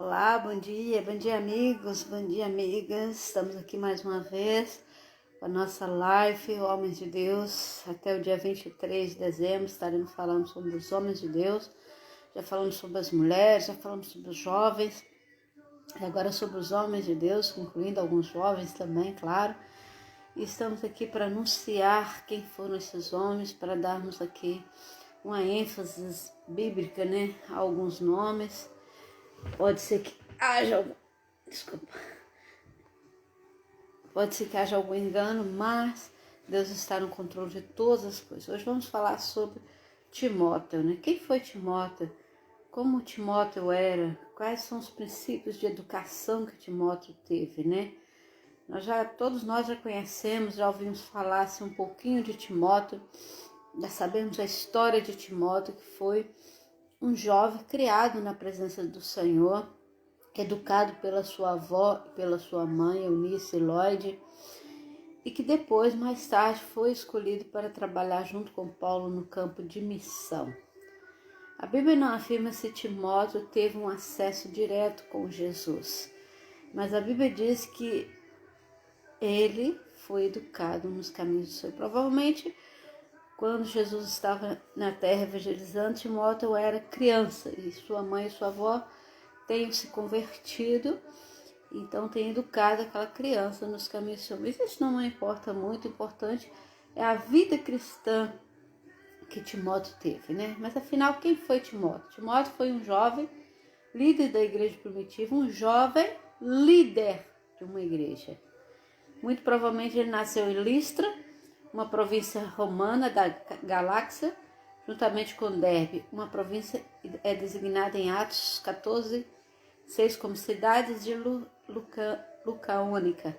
Olá, bom dia amigos, bom dia amigas. Estamos aqui mais uma vez com a nossa live Homens de Deus. Até o dia 23 de dezembro estaremos falando sobre os homens de Deus. Já falamos sobre as mulheres, já falamos sobre os jovens. E agora sobre os homens de Deus, incluindo alguns jovens também, claro. E estamos aqui para anunciar quem foram esses homens, para darmos aqui uma ênfase bíblica, né, a alguns nomes. Pode ser que haja algum engano, mas Deus está no controle de todas as coisas. Hoje vamos falar sobre Timóteo, né? Quem foi Timóteo? Como Timóteo era? Quais são os princípios de educação que Timóteo teve, né? Todos nós já conhecemos, já ouvimos falar assim, um pouquinho de Timóteo, já sabemos a história de Timóteo, que foi um jovem criado na presença do Senhor, educado pela sua avó e pela sua mãe, Eunice e Lloyd, e que depois, mais tarde, foi escolhido para trabalhar junto com Paulo no campo de missão. A Bíblia não afirma se Timóteo teve um acesso direto com Jesus, mas a Bíblia diz que ele foi educado nos caminhos do Senhor. Provavelmente, quando Jesus estava na terra evangelizando, Timóteo era criança e sua mãe e sua avó tenham se convertido, então tem educado aquela criança nos caminhos do Senhor. Mas isso não importa muito, o importante é a vida cristã que Timóteo teve, né? Mas afinal, quem foi Timóteo? Timóteo foi um jovem líder da igreja primitiva, um jovem líder de uma igreja. Muito provavelmente ele nasceu em Listra, uma província romana da Galáxia, juntamente com Derbe, uma província é designada em Atos 14:6 como cidades de Lucaônica.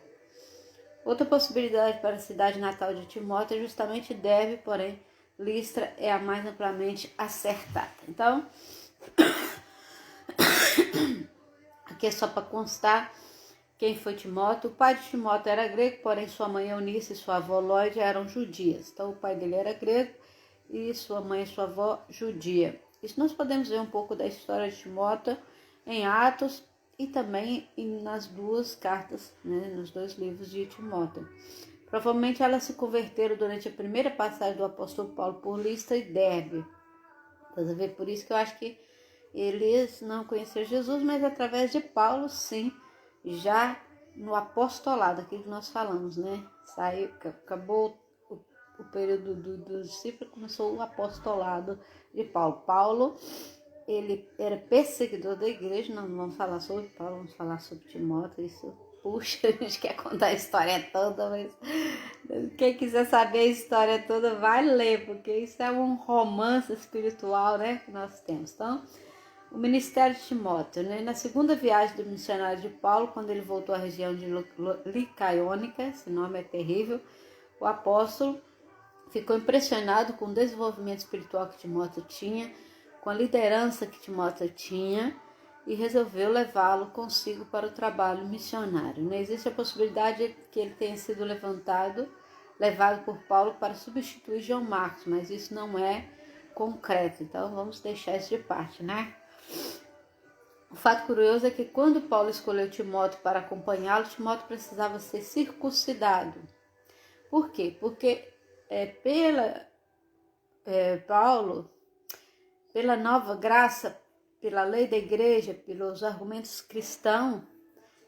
Outra possibilidade para a cidade natal de Timóteo é justamente Derbe, porém Listra é a mais amplamente acertada. Então, aqui é só para constar quem foi Timóteo. O pai de Timóteo era grego, porém sua mãe Eunice e sua avó Lloyd eram judias. Então o pai dele era grego e sua mãe e sua avó judia. Isso nós podemos ver um pouco da história de Timóteo em Atos e também nas duas cartas, né, nos dois livros de Timóteo. Provavelmente elas se converteram durante a primeira passagem do apóstolo Paulo por Listra e Derbe. Por isso que eu acho que eles não conheceram Jesus, mas através de Paulo, sim, já no apostolado, aquilo que nós falamos, né? Acabou o período do discípulo, começou o apostolado de Paulo. Paulo, ele era perseguidor da igreja, não vamos falar sobre Paulo, vamos falar sobre Timóteo, isso, puxa, a gente quer contar a história toda, mas quem quiser saber a história toda vai ler, porque isso é um romance espiritual, né, que nós temos. Então, o ministério de Timóteo, né? Na segunda viagem do missionário de Paulo, quando ele voltou à região de Licaônica, esse nome é terrível, o apóstolo ficou impressionado com o desenvolvimento espiritual que Timóteo tinha, com a liderança que Timóteo tinha, e resolveu levá-lo consigo para o trabalho missionário. Não existe a possibilidade de que ele tenha sido levado por Paulo para substituir João Marcos, mas isso não é concreto, então vamos deixar isso de parte, né? O fato curioso é que quando Paulo escolheu Timóteo para acompanhá-lo, Timóteo precisava ser circuncidado. Por quê? Porque Paulo, pela nova graça, pela lei da igreja, pelos argumentos cristãos,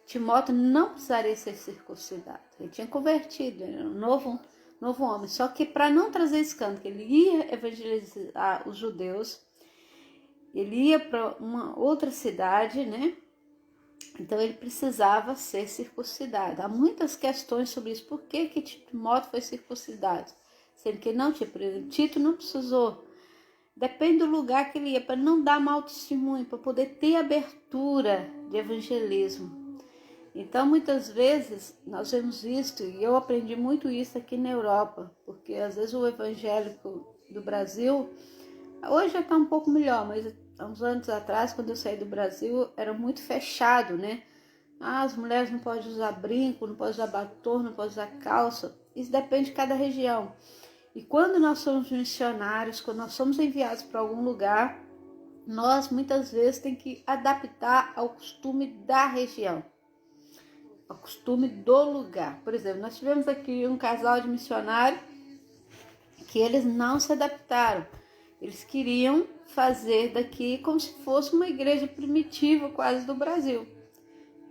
Timóteo não precisaria ser circuncidado. Ele tinha convertido, ele era um novo homem. Só que para não trazer escândalo, ele ia evangelizar os judeus, ele ia para uma outra cidade, né? Então ele precisava ser circuncidado. Há muitas questões sobre isso. Por que Timóteo foi circuncidado? Sendo que ele não tinha, por exemplo, Tito não precisou. Depende do lugar que ele ia, para não dar mau testemunho, para poder ter abertura de evangelismo. Então, muitas vezes, nós vemos isso, e eu aprendi muito isso aqui na Europa, porque às vezes o evangélico do Brasil, hoje já está um pouco melhor, mas há uns anos atrás, quando eu saí do Brasil, era muito fechado, né? As mulheres não podem usar brinco, não podem usar batom, não podem usar calça. Isso depende de cada região. E quando nós somos missionários, quando nós somos enviados para algum lugar, nós muitas vezes tem que adaptar ao costume da região, ao costume do lugar. Por exemplo, nós tivemos aqui um casal de missionários que eles não se adaptaram. Eles queriam fazer daqui como se fosse uma igreja primitiva quase do Brasil.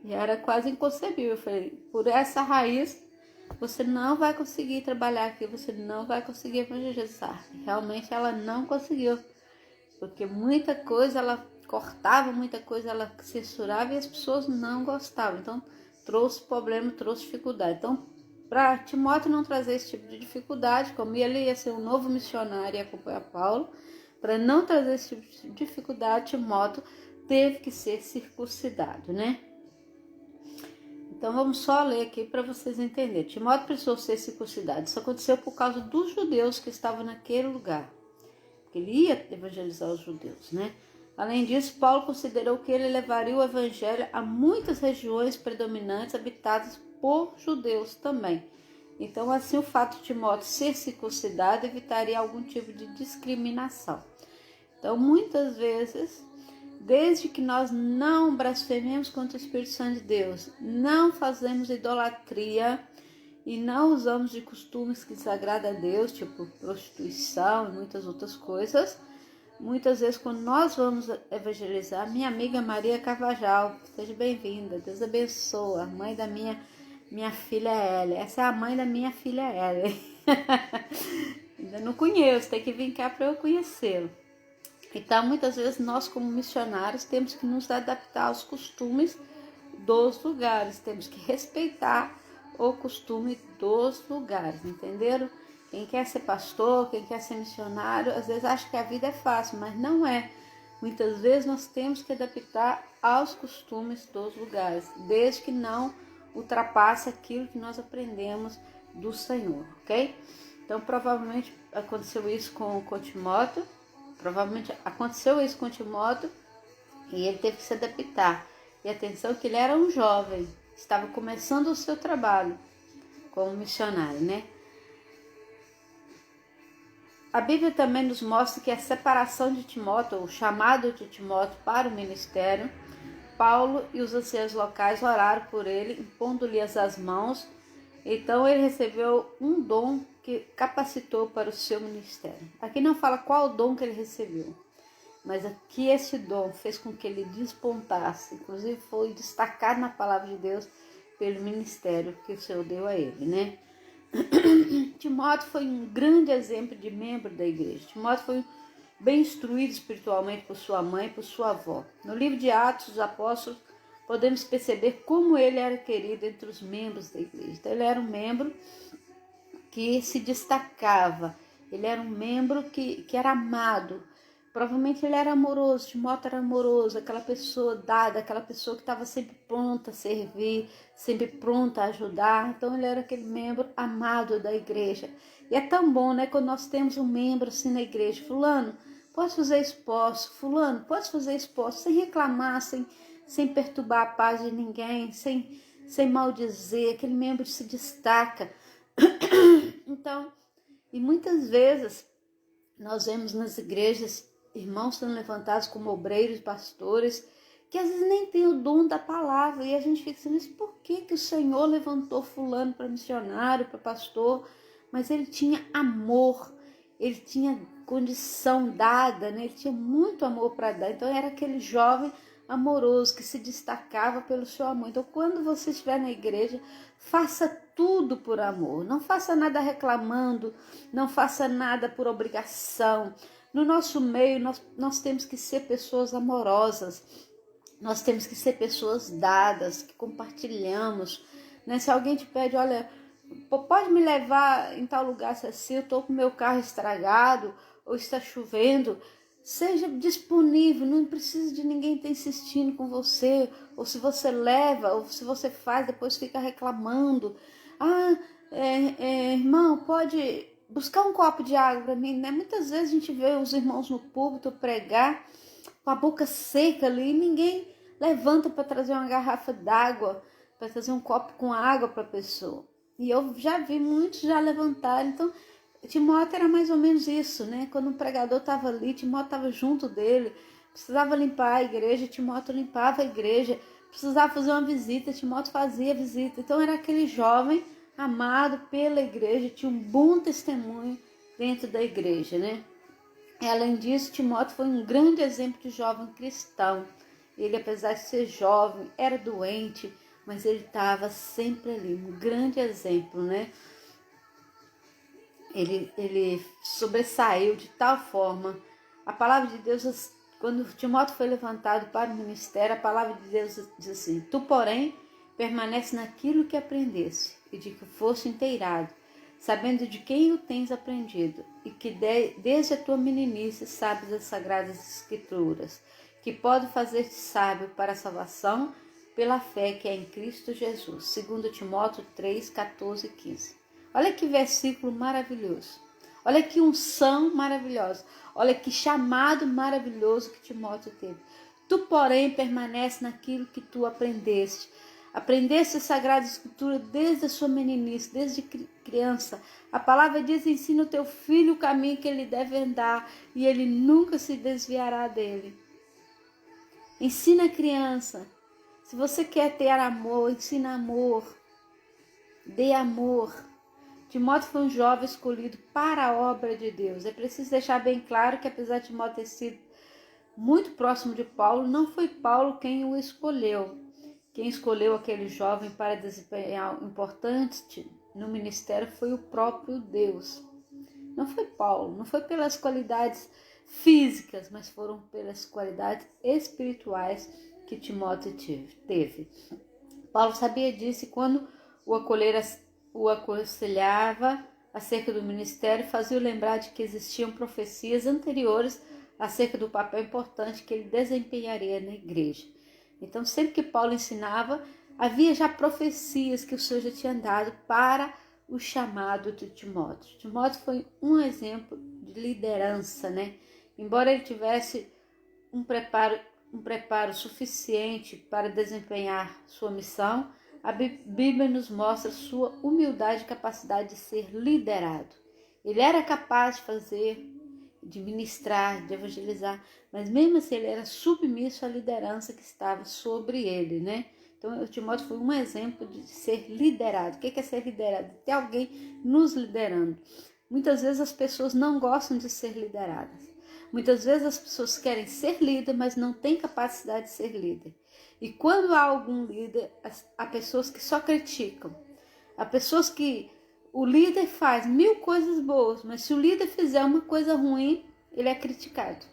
E era quase inconcebível. Eu falei, por essa raiz, você não vai conseguir trabalhar aqui, você não vai conseguir evangelizar. E realmente ela não conseguiu. Porque muita coisa, ela cortava, muita coisa ela censurava e as pessoas não gostavam. Então, trouxe problema, trouxe dificuldade. Então, para Timóteo não trazer esse tipo de dificuldade, como ele ia ser um novo missionário e acompanhar Paulo, para não trazer esse tipo de dificuldade, Timóteo teve que ser circuncidado, né? Então vamos só ler aqui para vocês entenderem. Timóteo precisou ser circuncidado. Isso aconteceu por causa dos judeus que estavam naquele lugar. Porque ele ia evangelizar os judeus, né? Além disso, Paulo considerou que ele levaria o evangelho a muitas regiões predominantes habitadas por judeus também. Então, assim, o fato de Timóteo ser circuncidado evitaria algum tipo de discriminação. Então, muitas vezes, desde que nós não blasfememos contra o Espírito Santo de Deus, não fazemos idolatria e não usamos de costumes que desagradam a Deus, tipo prostituição e muitas outras coisas, muitas vezes quando nós vamos evangelizar, minha amiga Maria Carvajal, seja bem-vinda, Deus abençoe, a mãe da minha filha Ellen, essa é a mãe da minha filha Ellen. Ainda não conheço, tem que vir cá para eu conhecê-lo. Então, muitas vezes nós como missionários temos que nos adaptar aos costumes dos lugares, temos que respeitar o costume dos lugares, entenderam? Quem quer ser pastor, quem quer ser missionário, às vezes acha que a vida é fácil, mas não é. Muitas vezes nós temos que adaptar aos costumes dos lugares, desde que não ultrapasse aquilo que nós aprendemos do Senhor, ok? Então, provavelmente aconteceu isso com Timóteo, e ele teve que se adaptar. E atenção que ele era um jovem, estava começando o seu trabalho como missionário, né? A Bíblia também nos mostra que a separação de Timóteo, o chamado de Timóteo para o ministério, Paulo e os anciãos locais oraram por ele, impondo-lhe as mãos. Então ele recebeu um dom que capacitou para o seu ministério. Aqui não fala qual dom que ele recebeu, mas aqui esse dom fez com que ele despontasse, inclusive foi destacado na palavra de Deus pelo ministério que o Senhor deu a ele, né? Timóteo foi um grande exemplo de membro da igreja. Timóteo foi bem instruído espiritualmente por sua mãe e por sua avó. No livro de Atos dos Apóstolos, podemos perceber como ele era querido entre os membros da igreja. Então, ele era um membro que se destacava, ele era um membro que era amado. Provavelmente ele era amoroso, Timóteo era amoroso, aquela pessoa dada, aquela pessoa que estava sempre pronta a servir, sempre pronta a ajudar. Então ele era aquele membro amado da igreja. E é tão bom, né, quando nós temos um membro assim na igreja, fulano, posso fazer isso? Posso. Fulano, posso fazer isso? Posso. Sem reclamar, sem perturbar a paz de ninguém, sem maldizer, aquele membro se destaca. Então, e muitas vezes nós vemos nas igrejas irmãos sendo levantados como obreiros, pastores, que às vezes nem tem o dom da palavra, e a gente fica assim, mas por que o Senhor levantou fulano para missionário, para pastor? Mas ele tinha amor, ele tinha condição dada, né? Ele tinha muito amor para dar, então era aquele jovem amoroso que se destacava pelo seu amor. Então, quando você estiver na igreja, faça tudo por amor, não faça nada reclamando, não faça nada por obrigação. No nosso meio, nós temos que ser pessoas amorosas, nós temos que ser pessoas dadas, que compartilhamos, né? Se alguém te pede, olha, pode me levar em tal lugar, se assim, eu estou com meu carro estragado, ou está chovendo, seja disponível, não precisa de ninguém estar insistindo com você, ou se você leva, ou se você faz, depois fica reclamando. Irmão, pode buscar um copo de água para mim, né? Muitas vezes a gente vê os irmãos no púlpito pregar com a boca seca ali, e ninguém levanta para trazer uma garrafa d'água, para trazer um copo com água para a pessoa. E eu já vi muitos já levantarem. Então, Timóteo era mais ou menos isso, né? Quando o pregador estava ali, Timóteo estava junto dele, Precisava limpar a igreja, Timóteo limpava a igreja. Precisava fazer uma visita, Timóteo fazia visita. Então era aquele jovem amado pela igreja, tinha um bom testemunho dentro da igreja, né? E, além disso, Timóteo foi um grande exemplo de jovem cristão. Ele, apesar de ser jovem, era doente, mas ele estava sempre ali, um grande exemplo, né? Ele sobressaiu de tal forma. A palavra de Deus, quando Timóteo foi levantado para o ministério, a palavra de Deus diz assim: tu, porém, permanece naquilo que aprendeste e de que foste inteirado, sabendo de quem o tens aprendido, e que desde a tua meninice sabes as sagradas escrituras, que pode fazer-te sábio para a salvação pela fé que é em Cristo Jesus. 2 Timóteo 3, 14 e 15. Olha que versículo maravilhoso. Olha que unção maravilhosa. Olha que chamado maravilhoso que Timóteo teve. Tu, porém, permanece naquilo que tu aprendeste. Aprendeste a Sagrada Escritura desde a sua meninice, desde criança. A palavra diz: ensina o teu filho o caminho que ele deve andar e ele nunca se desviará dele. Ensina a criança. Se você quer ter amor, ensina amor. Dê amor. Timóteo foi um jovem escolhido para a obra de Deus. É preciso deixar bem claro que, apesar de Timóteo ter sido muito próximo de Paulo, não foi Paulo quem o escolheu. Quem escolheu aquele jovem para desempenhar um importante no ministério foi o próprio Deus. Não foi Paulo, não foi pelas qualidades físicas, mas foram pelas qualidades espirituais que Timóteo teve. Paulo sabia disso e, quando o aconselhava acerca do ministério, fazia-o lembrar de que existiam profecias anteriores acerca do papel importante que ele desempenharia na igreja. Então, sempre que Paulo ensinava, havia já profecias que o Senhor já tinha dado para o chamado de Timóteo. Timóteo foi um exemplo de liderança, né? Embora ele tivesse um preparo suficiente para desempenhar sua missão, a Bíblia nos mostra sua humildade e capacidade de ser liderado. Ele era capaz de fazer, de ministrar, de evangelizar, mas mesmo assim ele era submisso à liderança que estava sobre ele, né? Então, o Timóteo foi um exemplo de ser liderado. O que é ser liderado? Ter alguém nos liderando. Muitas vezes as pessoas não gostam de ser lideradas. Muitas vezes as pessoas querem ser líder, mas não têm capacidade de ser líder. E quando há algum líder, há pessoas que só criticam. Há pessoas que o líder faz 1000 coisas boas, mas se o líder fizer uma coisa ruim, ele é criticado.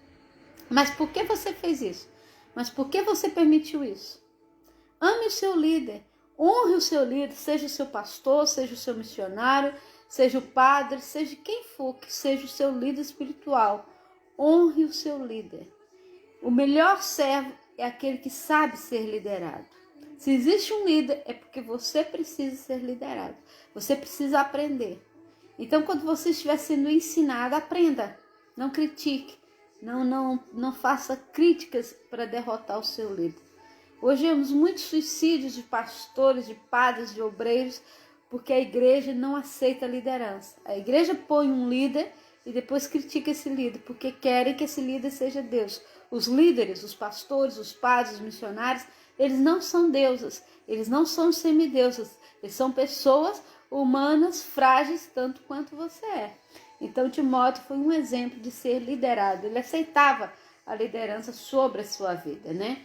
Mas por que você fez isso? Mas por que você permitiu isso? Ame o seu líder, honre o seu líder, seja o seu pastor, seja o seu missionário, seja o padre, seja quem for que seja o seu líder espiritual. Honre o seu líder. O melhor servo é aquele que sabe ser liderado. Se existe um líder, é porque você precisa ser liderado. Você precisa aprender. Então, quando você estiver sendo ensinado, aprenda. Não critique. Não faça críticas para derrotar o seu líder. Hoje vemos muitos suicídios de pastores, de padres, de obreiros, porque a igreja não aceita a liderança. A igreja põe um líder e depois critica esse líder, porque querem que esse líder seja Deus. Os líderes, os pastores, os padres, os missionários, eles não são deuses, eles não são semideusas, eles são pessoas humanas, frágeis, tanto quanto você é. Então, Timóteo foi um exemplo de ser liderado, ele aceitava a liderança sobre a sua vida, né?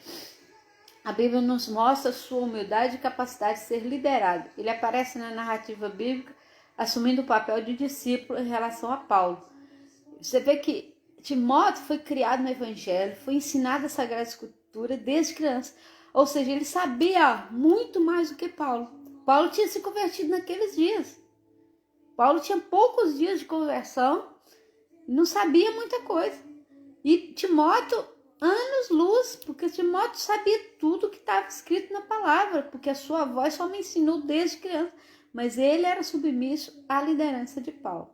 A Bíblia nos mostra sua humildade e capacidade de ser liderado. Ele aparece na narrativa bíblica assumindo o papel de discípulo em relação a Paulo. Você vê que Timóteo foi criado no Evangelho, foi ensinado a Sagrada Escritura desde criança. Ou seja, ele sabia muito mais do que Paulo. Paulo tinha se convertido naqueles dias. Paulo tinha poucos dias de conversão e não sabia muita coisa. E Timóteo, anos-luz, porque Timóteo sabia tudo que estava escrito na palavra, porque a sua avó só me ensinou desde criança. Mas ele era submisso à liderança de Paulo.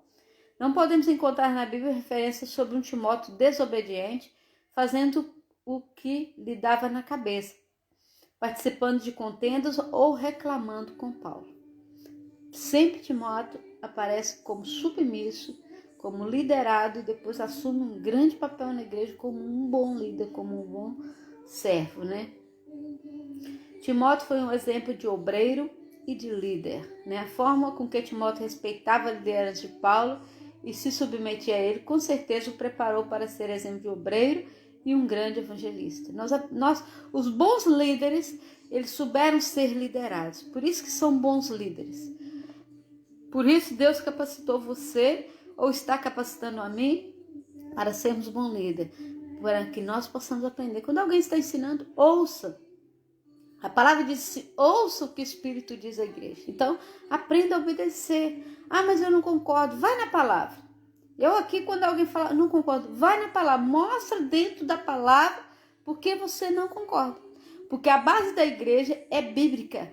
Não podemos encontrar na Bíblia referências sobre um Timóteo desobediente, fazendo o que lhe dava na cabeça, participando de contendas ou reclamando com Paulo. Sempre Timóteo aparece como submisso, como liderado e depois assume um grande papel na igreja como um bom líder, como um bom servo, né? Timóteo foi um exemplo de obreiro e de líder, né? A forma com que Timóteo respeitava a liderança de Paulo e se submetia a ele, com certeza o preparou para ser exemplo de obreiro e um grande evangelista. Os bons líderes, eles souberam ser liderados, por isso que são bons líderes. Por isso Deus capacitou você, ou está capacitando a mim, para sermos bom líder, para que nós possamos aprender. Quando alguém está ensinando, ouça. A palavra diz assim, ouça o que o Espírito diz à igreja. Então, aprenda a obedecer. Ah, mas eu não concordo. Vai na palavra. Eu aqui, quando alguém fala, não concordo, vai na palavra. Mostra dentro da palavra porque você não concorda. Porque a base da igreja é bíblica.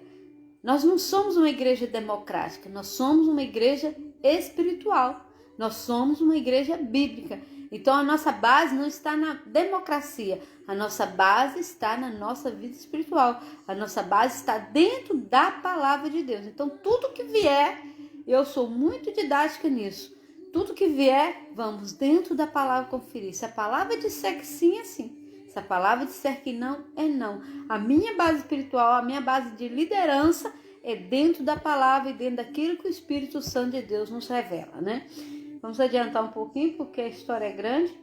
Nós não somos uma igreja democrática. Nós somos uma igreja espiritual. Nós somos uma igreja bíblica. Então, a nossa base não está na democracia. A nossa base está na nossa vida espiritual. A nossa base está dentro da palavra de Deus. Então, tudo que vier, eu sou muito didática nisso. Tudo que vier, vamos dentro da palavra conferir. Se a palavra disser que sim, é sim. Se a palavra disser que não, é não. A minha base espiritual, a minha base de liderança é dentro da palavra e dentro daquilo que o Espírito Santo de Deus nos revela, né? Vamos adiantar um pouquinho, porque a história é grande.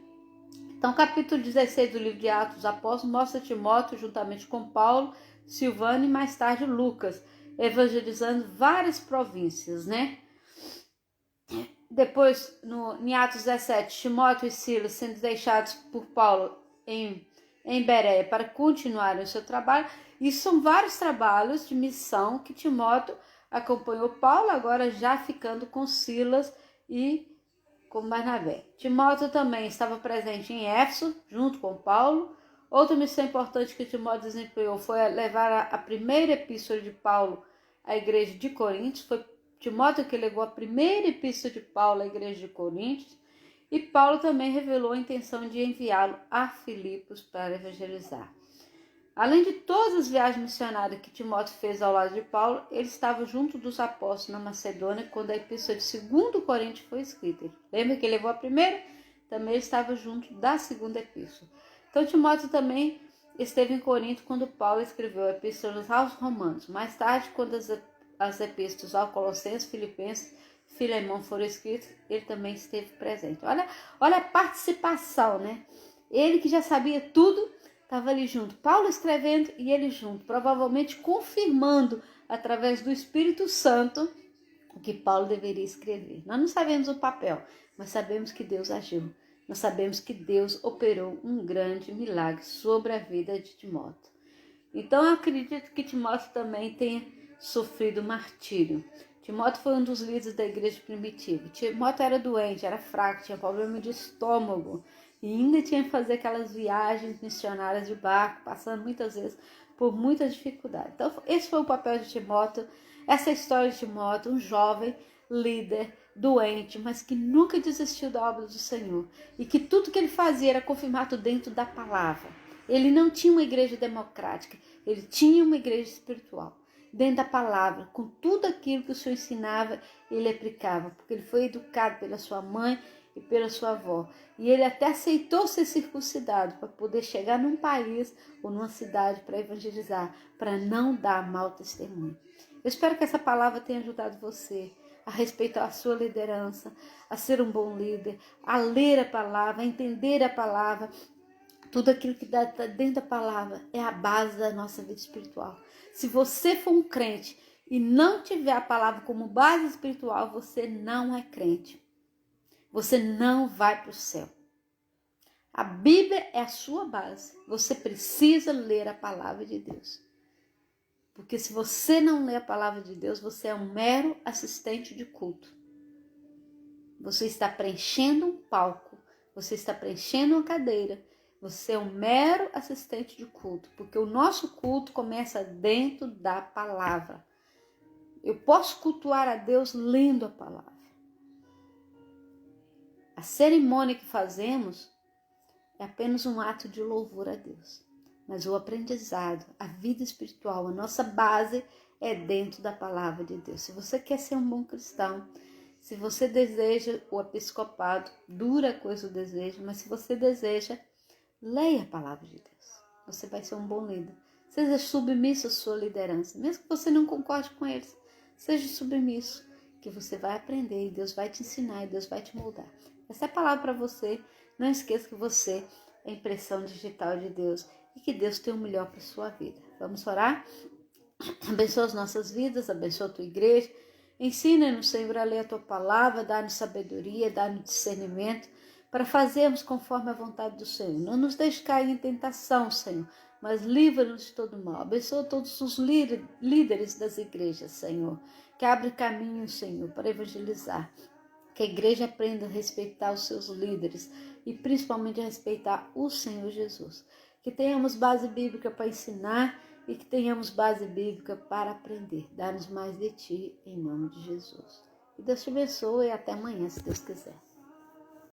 Então, capítulo 16 do livro de Atos dos Apóstolos mostra Timóteo, juntamente com Paulo, Silvano e mais tarde Lucas, evangelizando várias províncias, né? Depois, em Atos 17, Timóteo e Silas sendo deixados por Paulo em Bereia para continuarem o seu trabalho. E são vários trabalhos de missão que Timóteo acompanhou Paulo, agora já ficando com Silas e com Barnabé. Timóteo também estava presente em Éfeso, junto com Paulo. Outra missão importante que Timóteo desempenhou foi levar a primeira epístola de Paulo à igreja de Coríntios. Foi Timóteo que levou a primeira epístola de Paulo à igreja de Coríntios. E Paulo também revelou a intenção de enviá-lo a Filipos para evangelizar. Além de todas as viagens missionárias que Timóteo fez ao lado de Paulo, ele estava junto dos apóstolos na Macedônia quando a epístola de 2 Coríntios foi escrita. Lembra que ele levou a primeira? Também ele estava junto da segunda epístola. Então Timóteo também esteve em Corinto quando Paulo escreveu a epístola aos Romanos. Mais tarde, quando as epístolas aos Colossenses, Filipenses, Filemão foram escritas, ele também esteve presente. Olha a participação, né? Ele que já sabia tudo, estava ali junto. Paulo escrevendo e ele junto, provavelmente confirmando através do Espírito Santo o que Paulo deveria escrever. Nós não sabemos o papel, mas sabemos que Deus agiu. Nós sabemos que Deus operou um grande milagre sobre a vida de Timóteo. Então eu acredito que Timóteo também tenha sofrido martírio. Timóteo foi um dos líderes da igreja primitiva. Timóteo era doente, era fraco, tinha problema de estômago. E ainda tinha que fazer aquelas viagens missionárias de barco, passando muitas vezes por muitas dificuldades. Então, esse foi o papel de Timóteo, essa história de Timóteo, um jovem líder, doente, mas que nunca desistiu da obra do Senhor. E que tudo que ele fazia era confirmado dentro da palavra. Ele não tinha uma igreja democrática, ele tinha uma igreja espiritual. Dentro da palavra, com tudo aquilo que o Senhor ensinava, ele aplicava, porque ele foi educado pela sua mãe e pela sua avó. E ele até aceitou ser circuncidado para poder chegar num país ou numa cidade para evangelizar, para não dar mau testemunho. Eu espero que essa palavra tenha ajudado você a respeitar a sua liderança, a ser um bom líder, a ler a palavra, a entender a palavra. Tudo aquilo que está dentro da palavra é a base da nossa vida espiritual. Se você for um crente e não tiver a palavra como base espiritual, você não é crente. Você não vai para o céu. A Bíblia é a sua base. Você precisa ler a palavra de Deus. Porque se você não lê a palavra de Deus, você é um mero assistente de culto. Você está preenchendo um palco. Você está preenchendo uma cadeira. Você é um mero assistente de culto, porque o nosso culto começa dentro da palavra. Eu posso cultuar a Deus lendo a palavra. A cerimônia que fazemos é apenas um ato de louvor a Deus. Mas o aprendizado, a vida espiritual, a nossa base é dentro da palavra de Deus. Se você quer ser um bom cristão, Se você deseja o episcopado, dura coisa o desejo, mas se você deseja, leia a palavra de Deus. Você vai ser um bom líder. Seja submisso à sua liderança, mesmo que você não concorde com eles. Seja submisso, que você vai aprender e Deus vai te ensinar e Deus vai te moldar. Essa é a palavra para você. Não esqueça que você é a impressão digital de Deus e que Deus tem o melhor para a sua vida. Vamos orar? Abençoa as nossas vidas, abençoa a tua igreja. Ensina-nos, Senhor, a ler a tua palavra, dá-nos sabedoria, dá-nos discernimento para fazermos conforme a vontade do Senhor. Não nos deixe cair em tentação, Senhor, mas livra-nos de todo mal. Abençoa todos os líderes das igrejas, Senhor, que abre caminho, Senhor, para evangelizar. Que a igreja aprenda a respeitar os seus líderes e principalmente a respeitar o Senhor Jesus. Que tenhamos base bíblica para ensinar e que tenhamos base bíblica para aprender. Dá-nos mais de Ti, em nome de Jesus. E Deus te abençoe e até amanhã, se Deus quiser.